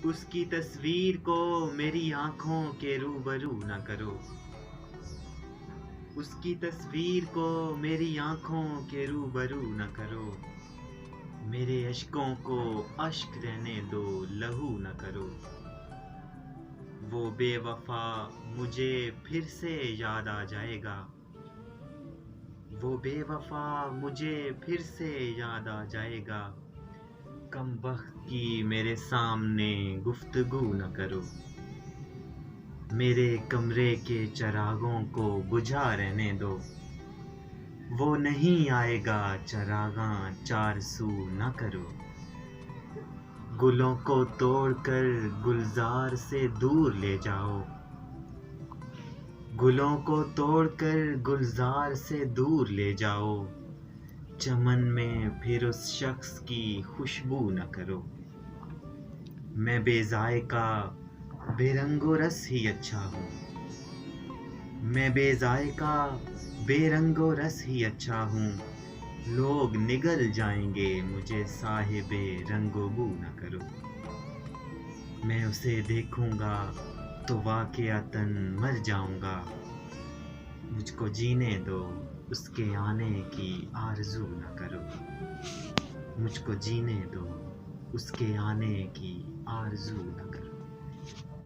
اس کی تصویر کو میری آنکھوں کے روبرو نہ کرو، اس کی تصویر کو میری آنکھوں کے روبرو نہ کرو، میرے اشکوں کو اشک رہنے دو، لہو نہ کرو۔ وہ بے وفا مجھے پھر سے یاد آ جائے گا، وہ بے وفا مجھے پھر سے یاد آ جائے گا، کم بخت کی میرے سامنے گفتگو نہ کرو، میرے کمرے کے چراغوں کو بجھا رہنے دو، وہ نہیں آئے گا چراغاں چار سو نہ کرو، گلوں کو توڑ کر گلزار سے دور لے جاؤ، گلوں کو توڑ کر گلزار سے دور لے جاؤ، چمن میں پھر اس شخص کی خوشبو نہ کرو، میں بے ذائقہ بے رنگ و رس ہی اچھا ہوں، میں بے ذائقہ بے رنگ و رس ہی اچھا ہوں، لوگ نگل جائیں گے مجھے صاحب رنگ و بو نہ کرو، میں اسے دیکھوں گا تو واقعتاً مر جاؤں گا، مجھ کو جینے دو اس کے آنے کی آرزو نہ کرو، مجھ کو جینے دو اس کے آنے کی آرزو نہ کرو۔